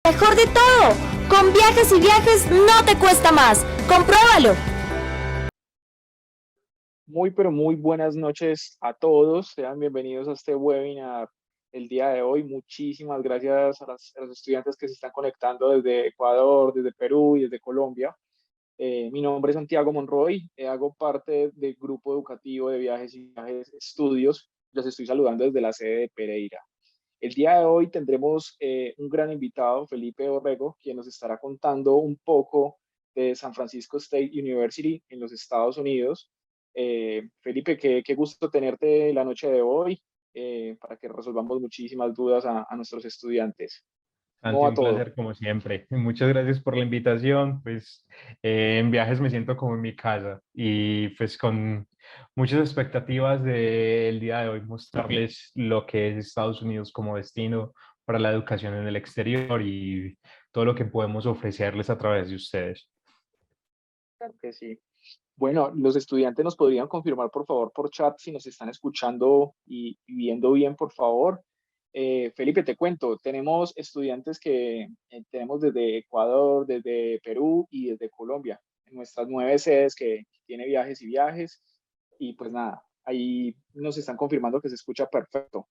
Mejor de todo, con Viajes y Viajes no te cuesta más. ¡Compruébalo! Muy, pero muy buenas noches a todos. Sean bienvenidos a este webinar el día de hoy. Muchísimas gracias a los estudiantes que se están conectando desde Ecuador, desde Perú y desde Colombia. Mi nombre es Santiago Monroy. Hago parte del grupo educativo de Viajes y Viajes Estudios. Los estoy saludando desde la sede de Pereira. El día de hoy tendremos un gran invitado, Felipe Orrego, quien nos estará contando un poco de San Francisco State University en los Estados Unidos. Felipe, qué gusto tenerte la noche de hoy para que resolvamos muchísimas dudas a nuestros estudiantes. ¿Cómo Santi, va un todo? placer como siempre. Muchas gracias por la invitación. Pues en viajes me siento como en mi casa y pues con muchas expectativas del día de hoy mostrarles lo que es Estados Unidos como destino para la educación en el exterior y todo lo que podemos ofrecerles a través de ustedes. Claro que sí. Bueno, los estudiantes nos podrían confirmar, por favor, por chat si nos están escuchando y viendo bien, por favor. Felipe, te cuento, tenemos estudiantes que tenemos desde Ecuador, desde Perú y desde Colombia, en nuestras 9 sedes que tiene Viajes y Viajes. Y pues nada, ahí nos están confirmando que se escucha perfecto.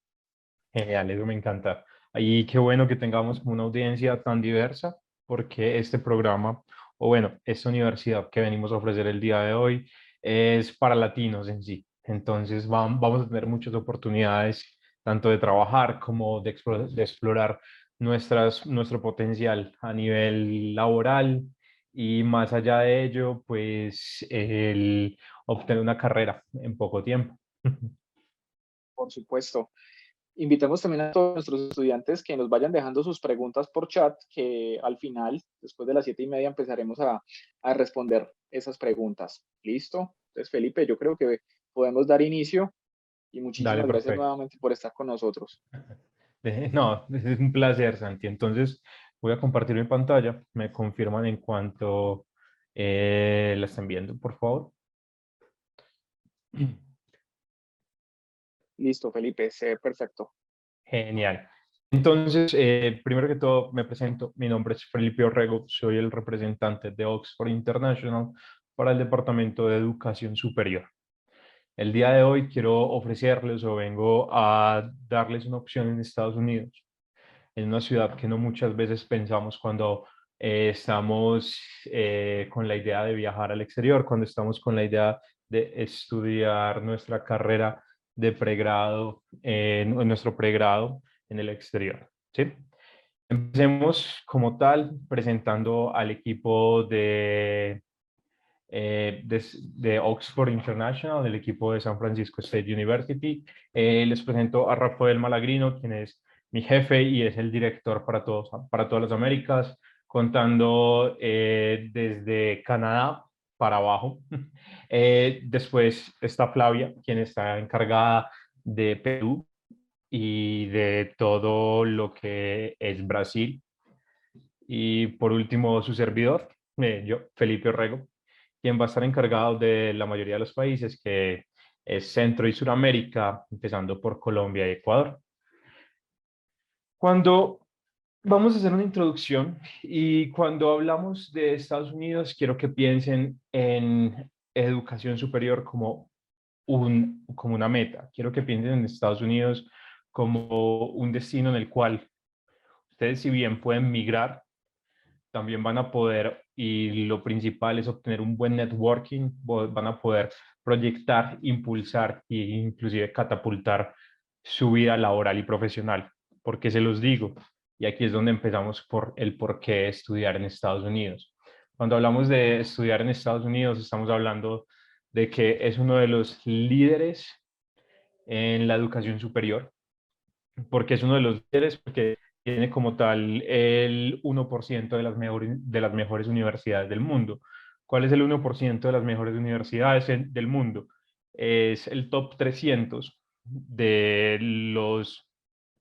Genial, eso me encanta. Y qué bueno que tengamos una audiencia tan diversa, porque este programa, o bueno, esta universidad que venimos a ofrecer el día de hoy es para latinos en sí. Entonces vamos a tener muchas oportunidades, tanto de trabajar como de explorar nuestro potencial a nivel laboral y más allá de ello, pues el obtener una carrera en poco tiempo. Por supuesto. Invitamos también a todos nuestros estudiantes que nos vayan dejando sus preguntas por chat, que al final, después de las 7:30, empezaremos a responder esas preguntas. ¿Listo? Entonces, Felipe, yo creo que podemos dar inicio y Dale, muchísimas gracias perfecto. nuevamente por estar con nosotros. No, es un placer, Santi. Entonces, voy a compartir mi pantalla. Me confirman en cuanto la estén viendo, por favor. Listo, Felipe, sé perfecto. Genial. Entonces, primero que todo, me presento. Mi nombre es Felipe Orrego. Soy el representante de Oxford International para el Departamento de Educación Superior. El día de hoy quiero ofrecerles o vengo a darles una opción en Estados Unidos, en una ciudad que no muchas veces pensamos cuando estamos con la idea de viajar al exterior, cuando estamos con la idea de estudiar nuestra carrera de pregrado, en nuestro pregrado en el exterior. ¿Sí? Empecemos como tal presentando al equipo de Oxford International, el equipo de San Francisco State University. Les presento a Rafael Malagrino, quien es mi jefe y es el director para todas las Américas, contando desde Canadá para abajo. Después está Flavia, quien está encargada de Perú y de todo lo que es Brasil. Y por último, su servidor, yo, Felipe Orrego, quien va a estar encargado de la mayoría de los países, que es Centro y Suramérica, empezando por Colombia y Ecuador. Cuando vamos a hacer una introducción y cuando hablamos de Estados Unidos, quiero que piensen en educación superior como una meta. Quiero que piensen en Estados Unidos como un destino en el cual ustedes, si bien pueden migrar, también van a poder, y lo principal es obtener un buen networking, van a poder proyectar, impulsar e inclusive catapultar su vida laboral y profesional. ¿Por qué se los digo? Y aquí es donde empezamos por el por qué estudiar en Estados Unidos. Cuando hablamos de estudiar en Estados Unidos, estamos hablando de que es uno de los líderes en la educación superior. ¿Porque es uno de los líderes? Porque tiene como tal el 1% de las mejores universidades del mundo. ¿Cuál es el 1% de las mejores universidades del mundo? Es el top 300 de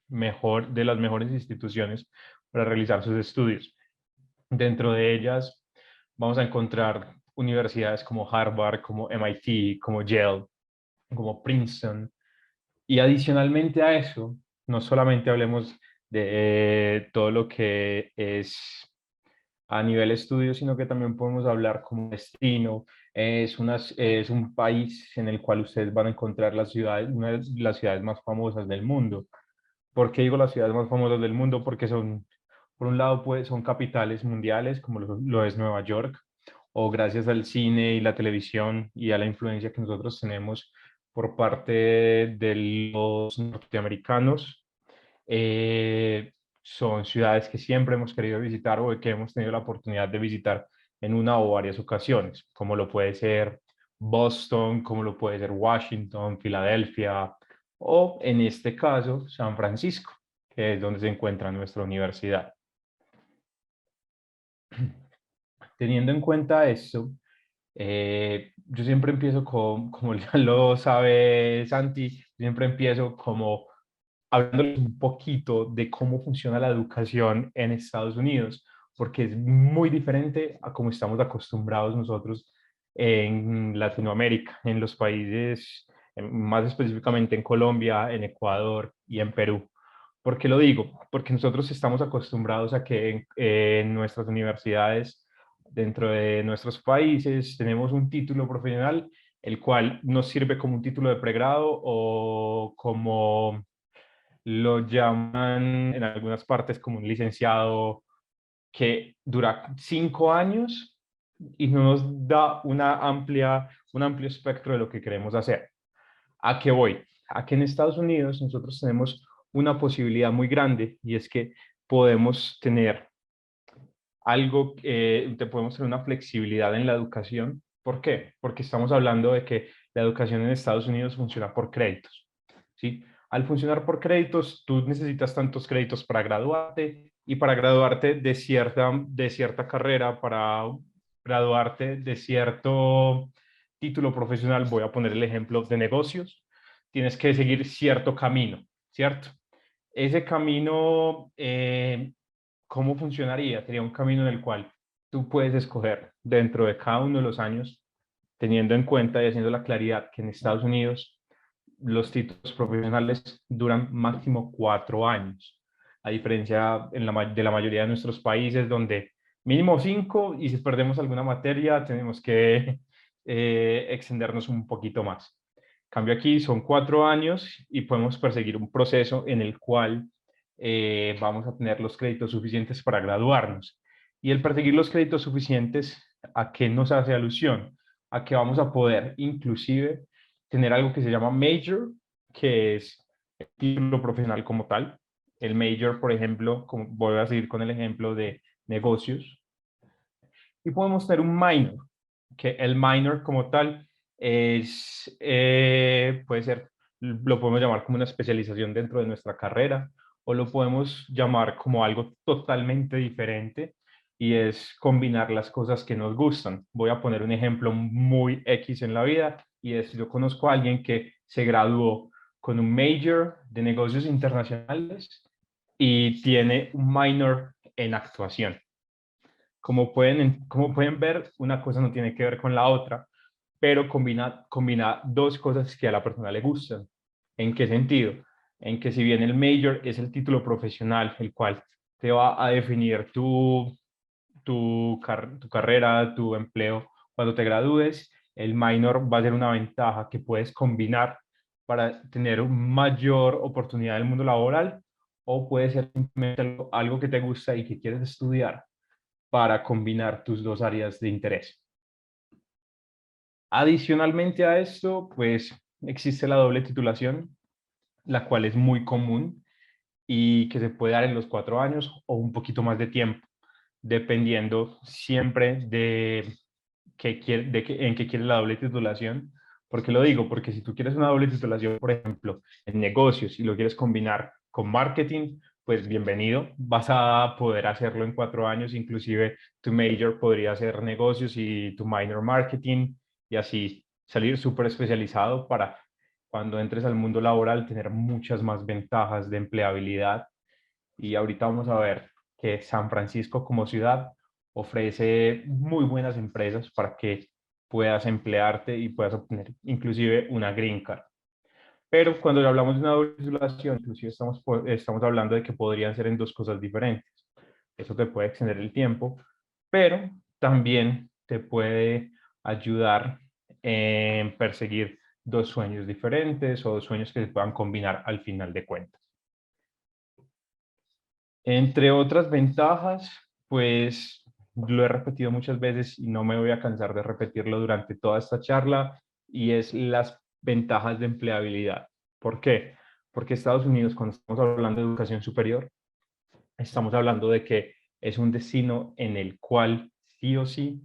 las mejores instituciones para realizar sus estudios. Dentro de ellas vamos a encontrar universidades como Harvard, como MIT, como Yale, como Princeton, y adicionalmente a eso, no solamente hablemos de todo lo que es a nivel estudio, sino que también podemos hablar como destino. Es un país en el cual ustedes van a encontrar las ciudades, una de las ciudades más famosas del mundo. ¿Por qué digo las ciudades más famosas del mundo? Porque son, por un lado, pues, son capitales mundiales, como lo es Nueva York, o gracias al cine y la televisión y a la influencia que nosotros tenemos por parte de los norteamericanos, son ciudades que siempre hemos querido visitar o que hemos tenido la oportunidad de visitar en una o varias ocasiones, como lo puede ser Boston, como lo puede ser Washington, Filadelfia o en este caso San Francisco, que es donde se encuentra nuestra universidad. Teniendo en cuenta esto, yo siempre empiezo como ya lo sabe Santi, siempre empiezo como hablándoles un poquito de cómo funciona la educación en Estados Unidos, porque es muy diferente a cómo estamos acostumbrados nosotros en Latinoamérica, en los países, más específicamente en Colombia, en Ecuador y en Perú. ¿Por qué lo digo? Porque nosotros estamos acostumbrados a que en nuestras universidades, dentro de nuestros países, tenemos un título profesional, el cual nos sirve como un título de pregrado o como lo llaman en algunas partes como un licenciado que dura 5 años y no nos da un amplio espectro de lo que queremos hacer. ¿A qué voy? A que en Estados Unidos nosotros tenemos una posibilidad muy grande y es que podemos tener podemos tener una flexibilidad en la educación. ¿Por qué? Porque estamos hablando de que la educación en Estados Unidos funciona por créditos, ¿sí? Al funcionar por créditos, tú necesitas tantos créditos para graduarte y para graduarte de cierta carrera, para graduarte de cierto título profesional, voy a poner el ejemplo de negocios, tienes que seguir cierto camino, ¿cierto? Ese camino, ¿cómo funcionaría? Sería un camino en el cual tú puedes escoger dentro de cada uno de los años, teniendo en cuenta y haciendo la claridad que en Estados Unidos los títulos profesionales duran máximo 4 años, a diferencia de la mayoría de nuestros países donde mínimo 5 y si perdemos alguna materia tenemos que extendernos un poquito más. Cambio aquí, son 4 años y podemos perseguir un proceso en el cual vamos a tener los créditos suficientes para graduarnos. Y el perseguir los créditos suficientes, ¿a qué nos hace alusión? A que vamos a poder inclusive tener algo que se llama major, que es el título profesional como tal. El major, por ejemplo, como voy a seguir con el ejemplo de negocios. Y podemos tener un minor, que el minor como tal puede ser, lo podemos llamar como una especialización dentro de nuestra carrera, o lo podemos llamar como algo totalmente diferente, y es combinar las cosas que nos gustan. Voy a poner un ejemplo muy X en la vida, y es, yo conozco a alguien que se graduó con un major de negocios internacionales y tiene un minor en actuación. Como pueden ver, una cosa no tiene que ver con la otra, pero combina dos cosas que a la persona le gustan. ¿En qué sentido? En que si bien el major es el título profesional, el cual te va a definir tu carrera, tu empleo cuando te gradúes, el minor va a ser una ventaja que puedes combinar para tener una mayor oportunidad en el mundo laboral, o puede ser simplemente algo que te gusta y que quieres estudiar para combinar tus dos áreas de interés. Adicionalmente a esto, pues existe la doble titulación, la cual es muy común y que se puede dar en los 4 años o un poquito más de tiempo, dependiendo siempre en qué quieres la doble titulación. ¿Por qué lo digo? Porque si tú quieres una doble titulación, por ejemplo, en negocios y lo quieres combinar con marketing, pues bienvenido, vas a poder hacerlo en 4 años, inclusive tu major podría ser negocios y tu minor marketing, y así salir súper especializado para cuando entres al mundo laboral tener muchas más ventajas de empleabilidad. Y ahorita vamos a ver que San Francisco como ciudad ofrece muy buenas empresas para que puedas emplearte y puedas obtener inclusive una green card. Pero cuando hablamos de una doble titulación, inclusive estamos hablando de que podrían ser en dos cosas diferentes. Eso te puede extender el tiempo, pero también te puede ayudar en perseguir dos sueños diferentes o dos sueños que se puedan combinar al final de cuentas. Entre otras ventajas, pues lo he repetido muchas veces y no me voy a cansar de repetirlo durante toda esta charla, y es las ventajas de empleabilidad. ¿Por qué? Porque Estados Unidos, cuando estamos hablando de educación superior, estamos hablando de que es un destino en el cual sí o sí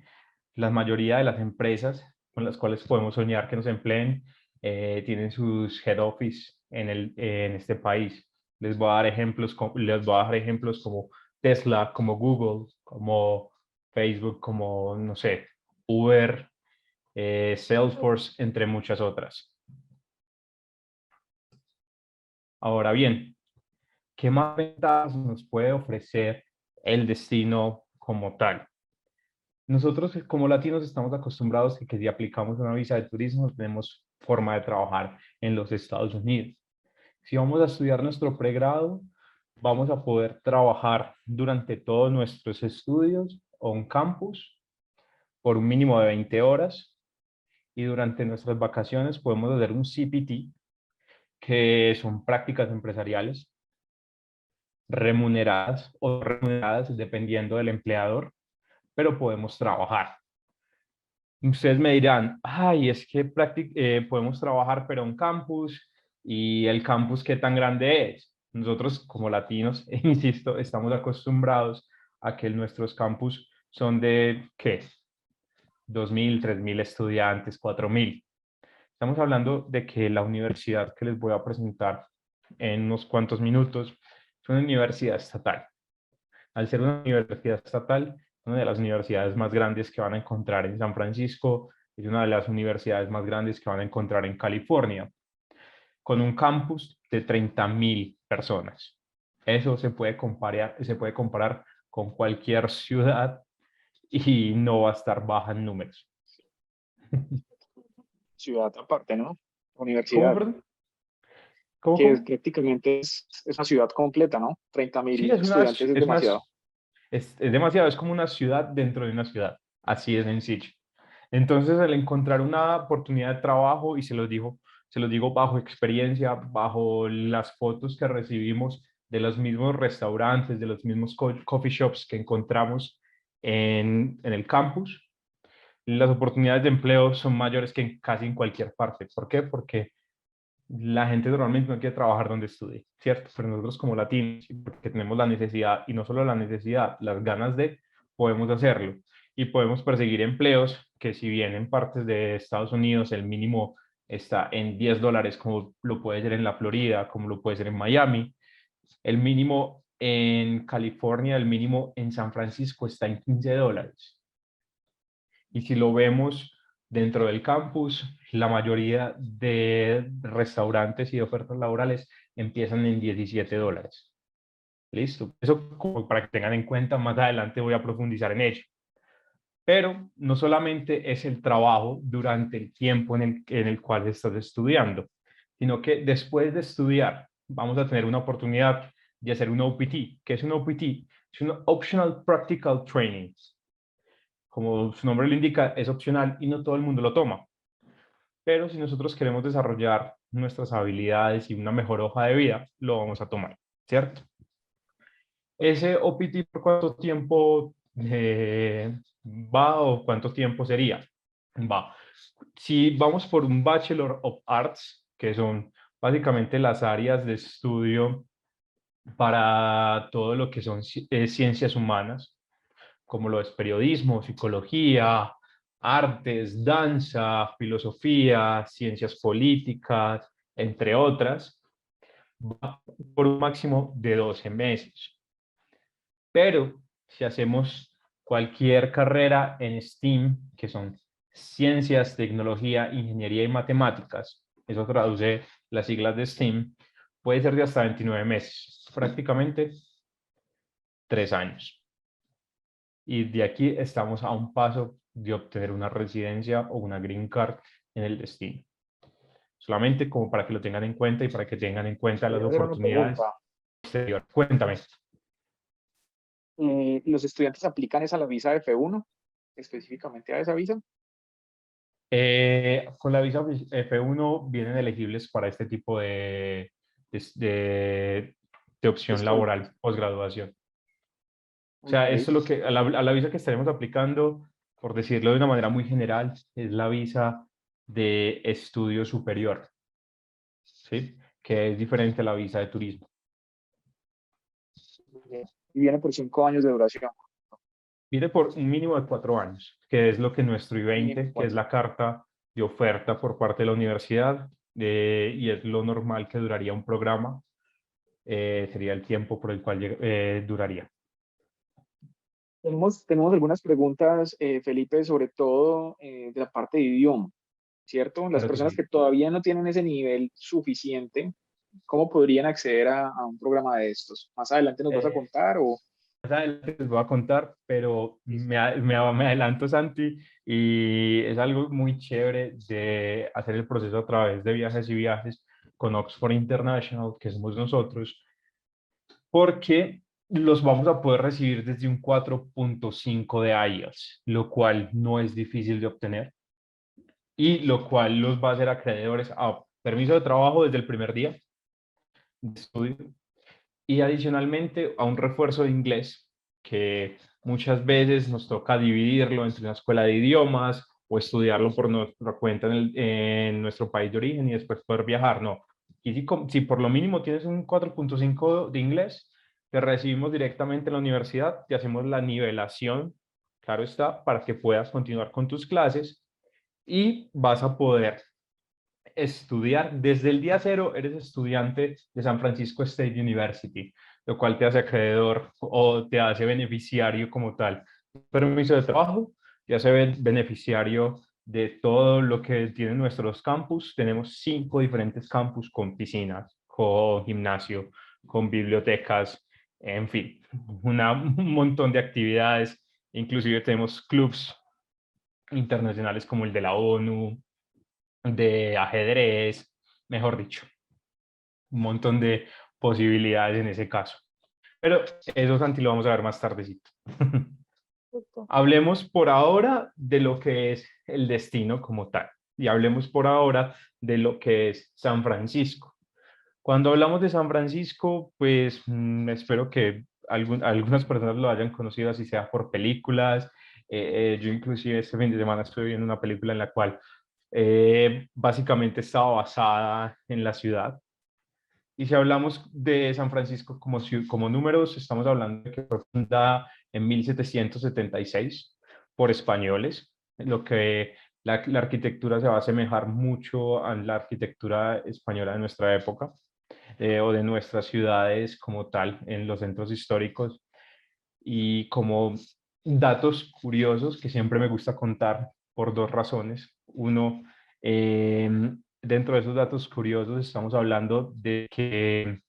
la mayoría de las empresas con las cuales podemos soñar que nos empleen tienen sus head office en este país. Les voy a dar ejemplos como Tesla, como Google, como Facebook, como, no sé, Uber, Salesforce, entre muchas otras. Ahora bien, ¿qué más ventajas nos puede ofrecer el destino como tal? Nosotros como latinos estamos acostumbrados a que si aplicamos una visa de turismo tenemos forma de trabajar en los Estados Unidos. Si vamos a estudiar nuestro pregrado, vamos a poder trabajar durante todos nuestros estudios on campus por un mínimo de 20 horas, y durante nuestras vacaciones podemos hacer un CPT, que son prácticas empresariales remuneradas o remuneradas dependiendo del empleador, pero podemos trabajar. Ustedes me dirán, ay, es que podemos trabajar pero en campus, y el campus qué tan grande es. Nosotros como latinos, insisto, estamos acostumbrados a que nuestros campus son de, ¿qué? 2.000, 3.000 estudiantes, 4.000. Estamos hablando de que la universidad que les voy a presentar en unos cuantos minutos es una universidad estatal. Al ser una universidad estatal, una de las universidades más grandes que van a encontrar en San Francisco, es una de las universidades más grandes que van a encontrar en California, con un campus de 30.000 personas. Eso se puede comparar con cualquier ciudad y no va a estar baja en números. Ciudad aparte, ¿no? ¿Cómo, Universidad, perdón? ¿Cómo, que cómo? prácticamente es una ciudad completa, ¿no? Treinta Sí, mil estudiantes es demasiado. es demasiado, es como una ciudad dentro de una ciudad, así de sencillo. Entonces, al encontrar una oportunidad de trabajo, y se los digo bajo experiencia, bajo las fotos que recibimos de los mismos restaurantes, de los mismos coffee shops que encontramos en el campus, las oportunidades de empleo son mayores que casi en cualquier parte. ¿Por qué? Porque la gente normalmente no quiere trabajar donde estudie, ¿cierto? Pero nosotros como latinos, porque tenemos la necesidad, y no solo la necesidad, las ganas de, podemos hacerlo. Y podemos perseguir empleos que, si bien en partes de Estados Unidos el mínimo está en $10, como lo puede ser en la Florida, como lo puede ser en Miami, el mínimo en California, el mínimo en San Francisco está en $15. Y si lo vemos dentro del campus, la mayoría de restaurantes y de ofertas laborales empiezan en $17. Listo. Eso como para que tengan en cuenta, más adelante voy a profundizar en ello. Pero no solamente es el trabajo durante el tiempo en el cual estás estudiando, sino que después de estudiar vamos a tener una oportunidad de hacer un OPT. ¿Qué es un OPT? Es un Optional Practical Training. Como su nombre lo indica, es opcional y no todo el mundo lo toma. Pero si nosotros queremos desarrollar nuestras habilidades y una mejor hoja de vida, lo vamos a tomar, ¿cierto? Ese OPT, ¿por cuánto tiempo va, o cuánto tiempo sería? Va. Si vamos por un Bachelor of Arts, que son básicamente las áreas de estudio para todo lo que son ciencias humanas, como lo es periodismo, psicología, artes, danza, filosofía, ciencias políticas, entre otras, va por un máximo de 12 meses. Pero si hacemos cualquier carrera en STEAM, que son ciencias, tecnología, ingeniería y matemáticas, eso traduce las siglas de STEAM, puede ser de hasta 29 meses, prácticamente 3 años. Y de aquí estamos a un paso de obtener una residencia o una green card en el destino. solamente como para que lo tengan en cuenta y para que tengan en cuenta las Quería hacer una oportunidades pregunta. exteriores. Cuéntame. ¿Los estudiantes aplican esa la visa F1, específicamente a esa visa? Con la visa F1 vienen elegibles para este tipo de, de- de opción Estoy. laboral posgraduación. O sea, Ok. eso es lo que, a la visa que estaremos aplicando, por decirlo de una manera muy general, es la visa de estudio superior, ¿sí? Que es diferente a la visa de turismo. Y viene por 5 años de duración. Pide por un mínimo de 4 años, que es lo que nuestro Mínimo I-20, que es 4. la carta de oferta por parte de la universidad, y es lo normal que duraría un programa, sería el tiempo por el cual duraría. Tenemos algunas preguntas, Felipe, sobre todo de la parte de idioma, ¿cierto? Las Claro que personas sí. que todavía no tienen ese nivel suficiente, ¿cómo podrían acceder a un programa de estos? ¿Más adelante nos vas a Eh, contar o...? Más adelante les voy a contar, pero Listo. me adelanto, Santi, y es algo muy chévere de hacer el proceso a través de Viajes y Viajes con Oxford International, que somos nosotros, porque los vamos a poder recibir desde un 4.5 de IELTS, lo cual no es difícil de obtener y lo cual los va a hacer acreedores a permiso de trabajo desde el primer día de estudio y adicionalmente a un refuerzo de inglés que muchas veces nos toca dividirlo entre una escuela de idiomas o estudiarlo por nuestra cuenta en nuestro país de origen y después poder viajar. No. Y si por lo mínimo tienes un 4.5 de inglés, te recibimos directamente en la universidad, te hacemos la nivelación, claro está, para que puedas continuar con tus clases y vas a poder estudiar. Desde el día cero eres estudiante de San Francisco State University, lo cual te hace acreedor o te hace beneficiario como tal. Permiso de trabajo, te hace beneficiario de todo lo que tienen nuestros campus. Tenemos 5 diferentes campus con piscinas, con gimnasio, con bibliotecas, en fin, un montón de actividades. Inclusive tenemos clubs internacionales como el de la ONU, de ajedrez, mejor dicho, un montón de posibilidades en ese caso. Pero eso, Santi, lo vamos a ver más tardecito. Hablemos por ahora de lo que es el destino como tal y hablemos por ahora de lo que es San Francisco. Cuando hablamos de San Francisco, pues espero que algunas personas lo hayan conocido, así sea por películas. Yo inclusive este fin de semana estuve viendo una película en la cual básicamente estaba basada en la ciudad. Y si hablamos de San Francisco como números, estamos hablando de que fue fundada en 1776 por españoles, lo que la arquitectura se va a asemejar mucho a la arquitectura española de nuestra época, o de nuestras ciudades como tal en los centros históricos. Y como datos curiosos que siempre me gusta contar por dos razones. Uno, dentro de esos datos curiosos estamos hablando de que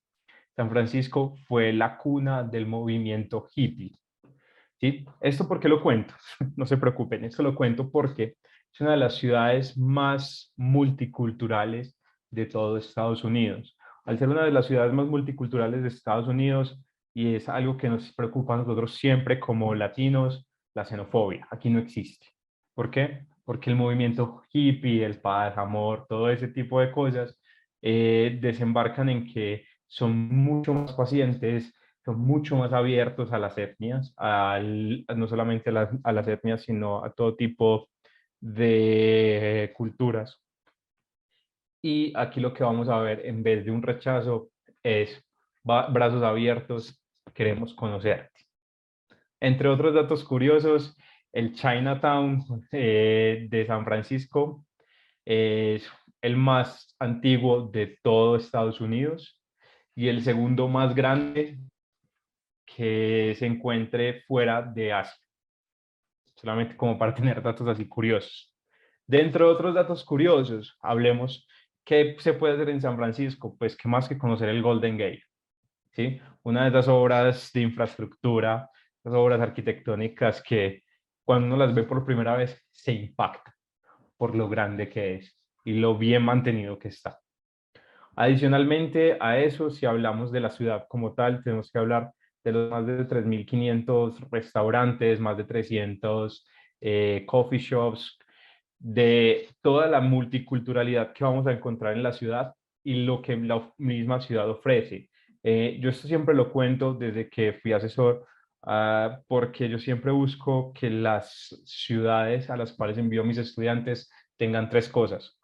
San Francisco fue la cuna del movimiento hippie. ¿Sí? ¿Esto por qué lo cuento? No se preocupen, esto lo cuento porque es una de las ciudades más multiculturales de todo Estados Unidos. Al ser una de las ciudades más multiculturales de Estados Unidos, y es algo que nos preocupa a nosotros siempre como latinos, la xenofobia. Aquí no existe. ¿Por qué? Porque el movimiento hippie, el paz, amor, todo ese tipo de cosas desembarcan en que son mucho más pacientes, son mucho más abiertos a las etnias, no solamente a las etnias, sino a todo tipo de culturas. Y aquí lo que vamos a ver, en vez de un rechazo, es brazos abiertos, queremos conocerte. Entre otros datos curiosos, el Chinatown de San Francisco es el más antiguo de todo Estados Unidos y el segundo más grande que se encuentre fuera de Asia, solamente como para tener datos así curiosos. Dentro de otros datos curiosos, hablemos qué se puede hacer en San Francisco, pues qué más que conocer el Golden Gate, ¿sí? Una de esas obras de infraestructura, esas obras arquitectónicas que cuando uno las ve por primera vez se impacta por lo grande que es. y lo bien mantenido que está. Adicionalmente a eso, si hablamos de la ciudad como tal, tenemos que hablar de los más de 3.500 restaurantes, más de 300 coffee shops, de toda la multiculturalidad que vamos a encontrar en la ciudad y lo que la misma ciudad ofrece. Yo esto siempre lo cuento desde que fui asesor, porque yo siempre busco que las ciudades a las cuales envío a mis estudiantes tengan tres cosas.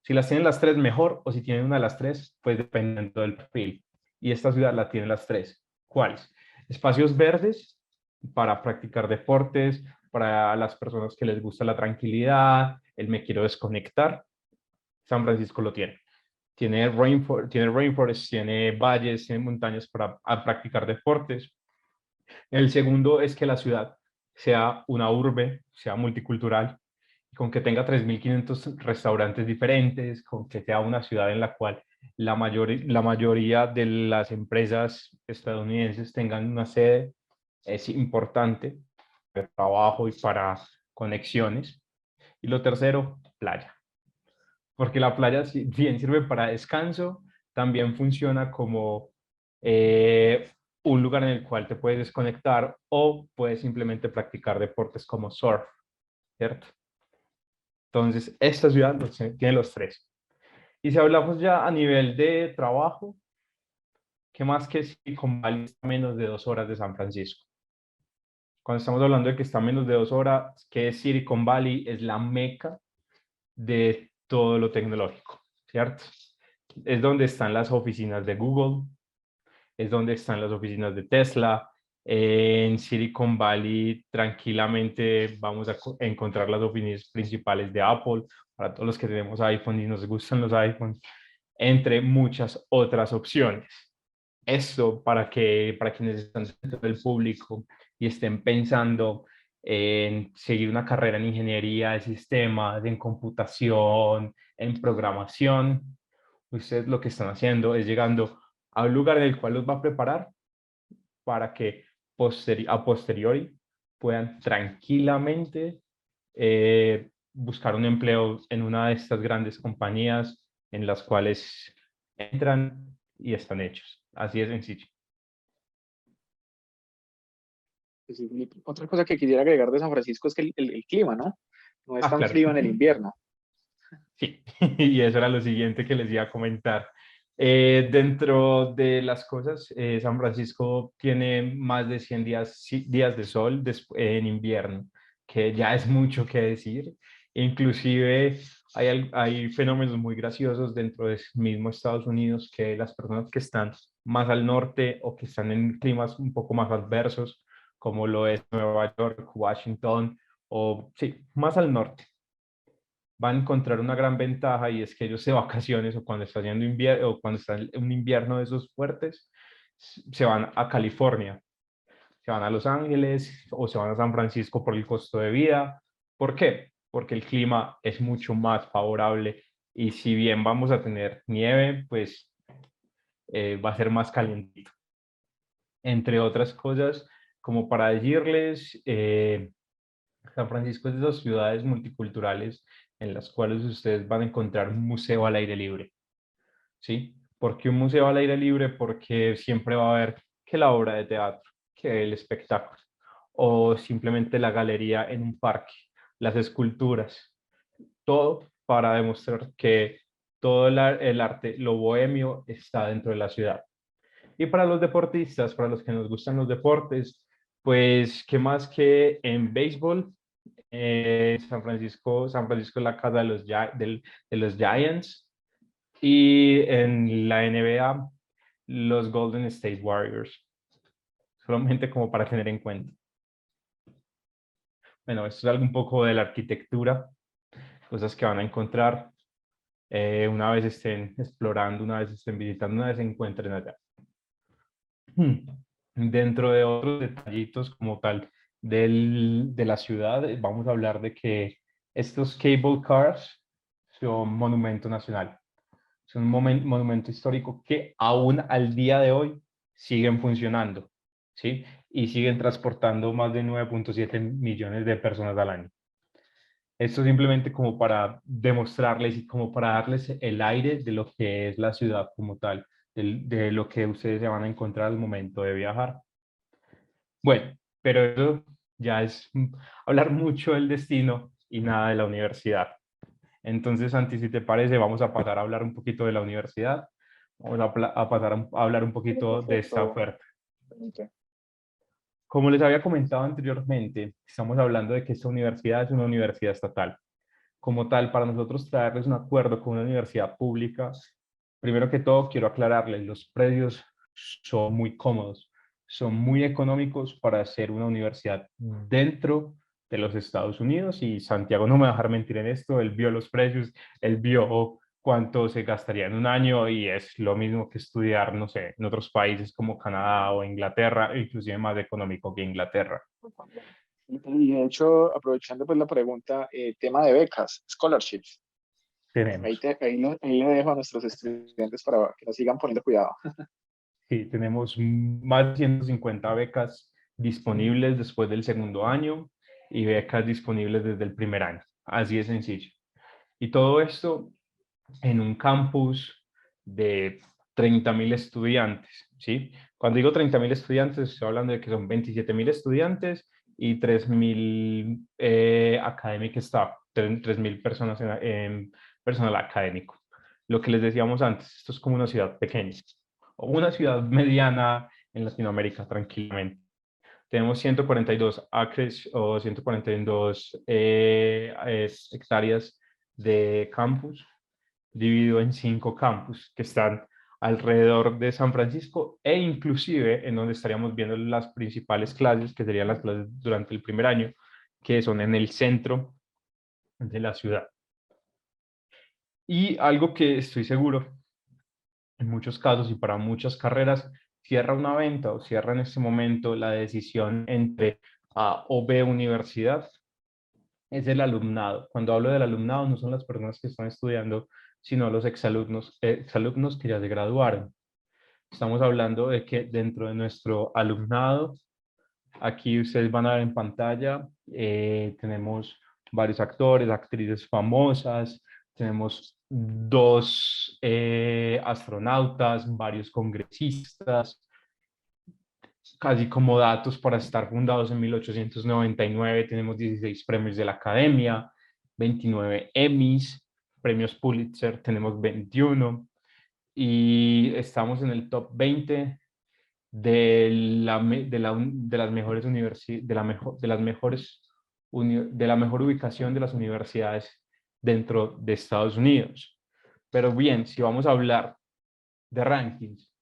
Si las tienen las tres, mejor, o si tienen una de las tres, pues dependiendo del perfil. Y esta ciudad la tiene las tres. ¿Cuáles? Espacios verdes para practicar deportes, para las personas que les gusta la tranquilidad, el me quiero desconectar. San Francisco lo tiene. Tiene rainforest, tiene valles, tiene montañas para practicar deportes. El segundo es que la ciudad sea una urbe, sea multicultural, con que tenga 3.500 restaurantes diferentes, con que sea una ciudad en la cual la mayoría de las empresas estadounidenses tengan una sede, es importante de trabajo y para conexiones. Y lo tercero, playa, porque la playa, si bien sirve para descanso, también funciona como un lugar en el cual te puedes desconectar o puedes simplemente practicar deportes como surf, ¿cierto? Entonces, esta ciudad tiene los tres. Y si hablamos ya a nivel de trabajo, ¿qué más que Silicon Valley está a menos de 2 horas de San Francisco? Cuando estamos hablando de que está a menos de 2 horas, ¿qué es Silicon Valley? Es la meca de todo lo tecnológico, ¿cierto? Es donde están las oficinas de Google, es donde están las oficinas de Tesla. En Silicon Valley tranquilamente vamos a encontrar las oficinas principales de Apple, para todos los que tenemos iPhone y nos gustan los iPhones, entre muchas otras opciones. Esto para quienes están dentro del público y estén pensando en seguir una carrera en ingeniería de sistemas, en computación, en programación, ustedes lo que están haciendo es llegando a un lugar en el cual los va a preparar para que a posteriori puedan tranquilamente buscar un empleo en una de estas grandes compañías en las cuales entran y están hechos. Así de sencillo. Sí, otra cosa que quisiera agregar de San Francisco es que el clima, ¿no? No es tan Claro. frío en el invierno. Sí, y eso era lo siguiente que les iba a comentar. Dentro de las cosas, San Francisco tiene más de 100 días de sol en invierno, que ya es mucho que decir. Inclusive hay fenómenos muy graciosos dentro de mismo Estados Unidos, que las personas que están más al norte o que están en climas un poco más adversos, como lo es Nueva York, Washington, o sí, más al norte, van a encontrar una gran ventaja, y es que ellos de vacaciones o cuando está haciendo invierno o cuando está un invierno de esos fuertes, se van a California, se van a Los Ángeles o se van a San Francisco por el costo de vida. ¿Por qué? Porque el clima es mucho más favorable, y si bien vamos a tener nieve, pues va a ser más calientito. Entre otras cosas, como para decirles, San Francisco es de esas ciudades multiculturales en las cuales ustedes van a encontrar un museo al aire libre, ¿sí? ¿Por qué un museo al aire libre? Porque siempre va a haber que la obra de teatro, que el espectáculo, o simplemente la galería en un parque, las esculturas, todo para demostrar que todo el arte, lo bohemio, está dentro de la ciudad. Y para los deportistas, para los que nos gustan los deportes, pues, ¿qué más que en béisbol? San Francisco es la casa de los Giants, y en la NBA, los Golden State Warriors. Solamente como para tener en cuenta. Bueno, esto es algo un poco de la arquitectura, cosas que van a encontrar una vez estén explorando, una vez estén visitando, una vez se encuentren allá. Dentro de otros detallitos como tal de la ciudad, vamos a hablar de que estos cable cars son monumento nacional. Son un monumento histórico que aún al día de hoy siguen funcionando, ¿sí? Y siguen transportando más de 9.7 millones de personas al año. Esto simplemente como para demostrarles y como para darles el aire de lo que es la ciudad como tal, de lo que ustedes se van a encontrar al momento de viajar. Bueno, pero eso ya es hablar mucho del destino y nada de la universidad. Entonces, Santi, si te parece, vamos a pasar a hablar un poquito de la universidad. Vamos a pasar a hablar un poquito de esta Perfecto. oferta. Como les había comentado anteriormente, estamos hablando de que esta universidad es una universidad estatal. Como tal, para nosotros traerles un acuerdo con una universidad pública, primero que todo quiero aclararles, los precios son muy cómodos, son muy económicos para ser una universidad dentro de los Estados Unidos, y Santiago no me va a dejar mentir en esto, él vio los precios, él vio cuánto se gastaría en un año y es lo mismo que estudiar, no sé, en otros países como Canadá o Inglaterra, inclusive más económico que Inglaterra. Y de hecho, aprovechando pues la pregunta, tema de becas, scholarships. Tenemos. Ahí le dejo a nuestros estudiantes para que nos sigan poniendo cuidado. Sí, tenemos más de 150 becas disponibles después del segundo año y becas disponibles desde el primer año. Así de sencillo. Y todo esto en un campus de 30.000 estudiantes, ¿sí? Cuando digo 30.000 estudiantes, estoy hablando de que son 27.000 estudiantes y 3.000 academic staff, 3.000 personas en personal académico. Lo que les decíamos antes, esto es como una ciudad pequeña o una ciudad mediana en Latinoamérica, tranquilamente. Tenemos 142 acres o 142 hectáreas de campus, dividido en 5 campus que están alrededor de San Francisco e inclusive en donde estaríamos viendo las principales clases, que serían las clases durante el primer año, que son en el centro de la ciudad. Y algo que estoy seguro, en muchos casos y para muchas carreras, cierra una venta o cierra en este momento la decisión entre A o B universidad, es el alumnado. Cuando hablo del alumnado, no son las personas que están estudiando, sino los exalumnos que ya se graduaron. Estamos hablando de que dentro de nuestro alumnado, aquí ustedes van a ver en pantalla, tenemos varios actores, actrices famosas, tenemos 2 astronautas, varios congresistas, casi como datos para estar fundados en 1899, tenemos 16 premios de la Academia, 29 Emmys, premios Pulitzer tenemos 21 y estamos en el top 20 de las mejores universidades, de la mejor ubicación de las universidades dentro de Estados Unidos. Pero bien, si vamos a hablar de rankings,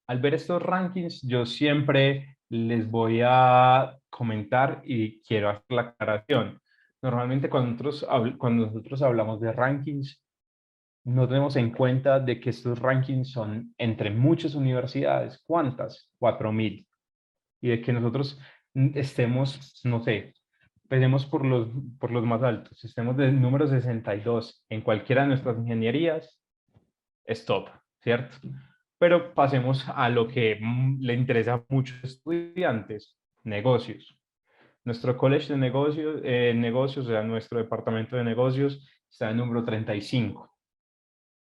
al ver estos rankings, yo siempre les voy a comentar y quiero hacer la aclaración. Normalmente cuando nosotros hablamos de rankings, no tenemos en cuenta de que estos rankings son entre muchas universidades. ¿Cuántas? 4.000. Y de que nosotros estemos, no sé, empecemos por los más altos, estemos del número 62 en cualquiera de nuestras ingenierías, es top, ¿cierto? Pero pasemos a lo que le interesa a muchos estudiantes, negocios. Nuestro College de Negocios, o sea, nuestro departamento de negocios, está en número 35,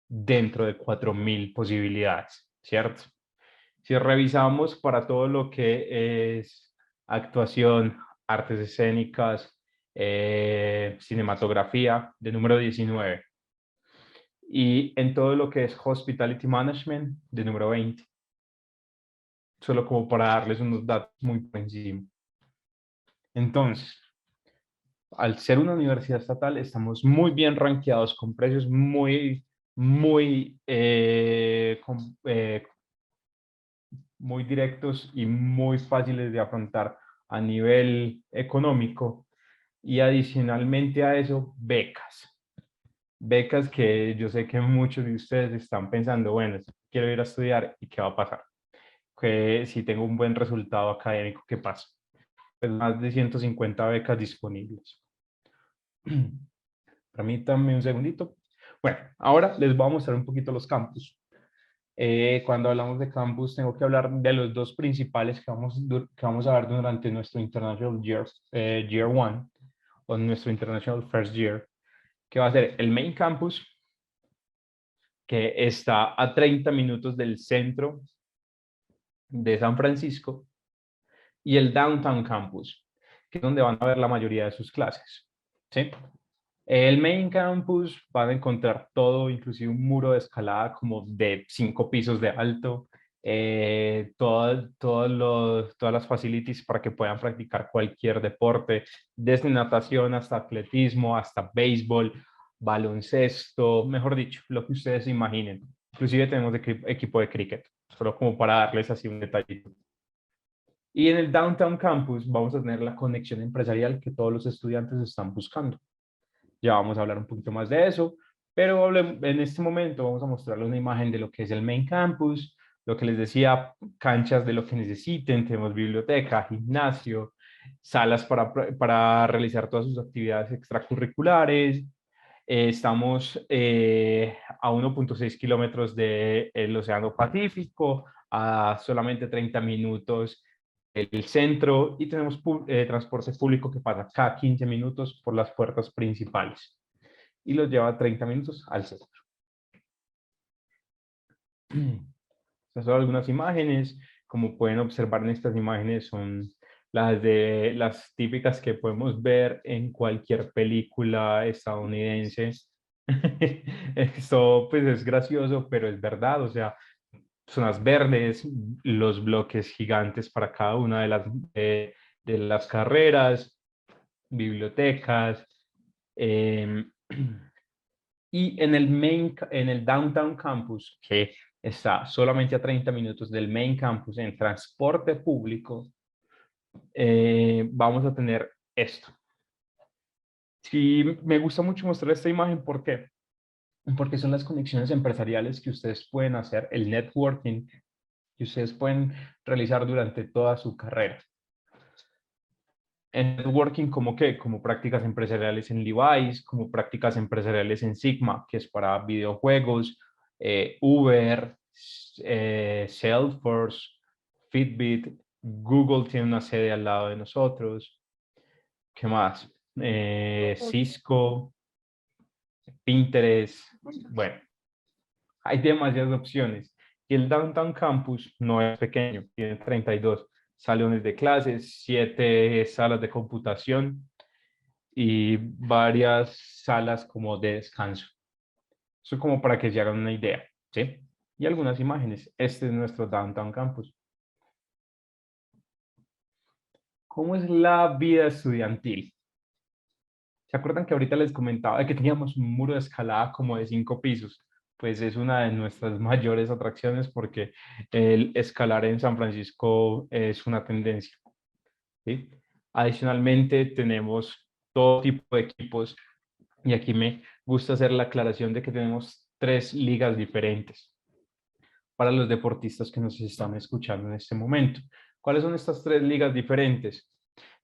dentro de 4.000 posibilidades, ¿cierto? Si revisamos para todo lo que es actuación, artes escénicas, cinematografía, de número 19. Y en todo lo que es Hospitality Management, de número 20. Solo como para darles unos datos muy por encima. Entonces, al ser una universidad estatal, estamos muy bien rankeados con precios muy, muy, muy directos y muy fáciles de afrontar a nivel económico. Y adicionalmente a eso, becas. Becas que yo sé que muchos de ustedes están pensando, bueno, quiero ir a estudiar y qué va a pasar. Que si tengo un buen resultado académico, ¿qué pasa? Pues más de 150 becas disponibles. Permítanme un segundito. Bueno, ahora les voy a mostrar un poquito los campus. Cuando hablamos de campus, tengo que hablar de los 2 principales que vamos a ver durante nuestro International Year One o nuestro International First Year, que va a ser el Main Campus, que está a 30 minutos del centro de San Francisco, y el Downtown Campus, que es donde van a ver la mayoría de sus clases. ¿Sí? El Main Campus van a encontrar todo, inclusive un muro de escalada como de 5 pisos de alto, todas las facilities para que puedan practicar cualquier deporte, desde natación hasta atletismo, hasta béisbol, baloncesto, mejor dicho, lo que ustedes se imaginen. Inclusive tenemos equipo de cricket, solo como para darles así un detallito. Y en el Downtown Campus vamos a tener la conexión empresarial que todos los estudiantes están buscando. Ya vamos a hablar un poquito más de eso, pero en este momento vamos a mostrarles una imagen de lo que es el Main Campus, lo que les decía, canchas de lo que necesiten, tenemos biblioteca, gimnasio, salas para realizar todas sus actividades extracurriculares. Estamos a 1.6 kilómetros del Océano Pacífico, a solamente 30 minutos del centro, y tenemos transporte público que pasa cada 15 minutos por las puertas principales y los lleva 30 minutos al centro. Estas son algunas imágenes. Como pueden observar en estas imágenes, son las típicas que podemos ver en cualquier película estadounidense. Esto pues es gracioso, pero es verdad. O sea, zonas verdes, los bloques gigantes para cada una de las carreras, bibliotecas. Y en el Downtown Campus, que está solamente a 30 minutos del Main Campus en transporte público, vamos a tener esto. Sí, me gusta mucho mostrar esta imagen. ¿Por qué? Porque son las conexiones empresariales que ustedes pueden hacer, el networking que ustedes pueden realizar durante toda su carrera. En networking, ¿como qué? Como prácticas empresariales en Levi's, como prácticas empresariales en Sigma, que es para videojuegos, Uber, Salesforce, Fitbit, Google tiene una sede al lado de nosotros. ¿Qué más? Cisco, Pinterest. Bueno, hay demasiadas opciones. Y el Downtown Campus no es pequeño, tiene 32 salones de clases, 7 salas de computación y varias salas como de descanso. Eso como para que se hagan una idea, ¿sí? Y algunas imágenes. Este es nuestro Downtown Campus. ¿Cómo es la vida estudiantil? ¿Se acuerdan que ahorita les comentaba que teníamos un muro de escalada como de 5 pisos? Pues es una de nuestras mayores atracciones, porque el escalar en San Francisco es una tendencia, ¿sí? Adicionalmente tenemos todo tipo de equipos, y aquí me gusta hacer la aclaración de que tenemos 3 ligas diferentes para los deportistas que nos están escuchando en este momento. ¿Cuáles son estas 3 ligas diferentes?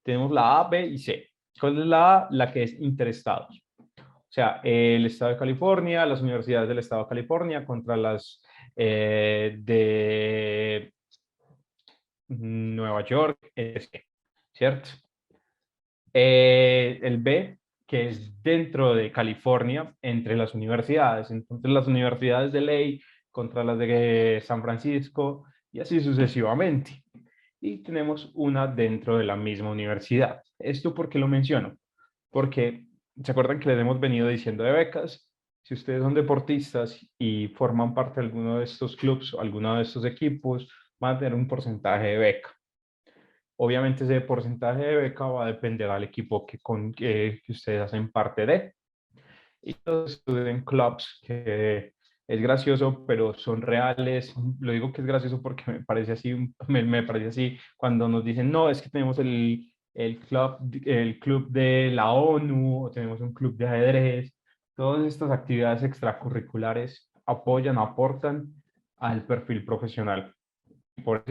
Tenemos la A, B y C. ¿Cuál es la A? La que es interestados. O sea, el estado de California, las universidades del estado de California contra las de Nueva York, ¿cierto? El B, que es dentro de California, entre las universidades. Entonces, las universidades de ley contra las de San Francisco, y así sucesivamente. Y tenemos una dentro de la misma universidad. ¿Esto por qué lo menciono? Porque, ¿se acuerdan que les hemos venido diciendo de becas? Si ustedes son deportistas y forman parte de alguno de estos clubes o alguno de estos equipos, van a tener un porcentaje de beca. Obviamente ese porcentaje de beca va a depender al equipo que ustedes hacen parte de. Y los student clubs, que es gracioso, pero son reales. Lo digo que es gracioso porque me parece así, me parece así cuando nos dicen, no, es que tenemos el club de la ONU, o tenemos un club de ajedrez. Todas estas actividades extracurriculares apoyan, aportan al perfil profesional. Por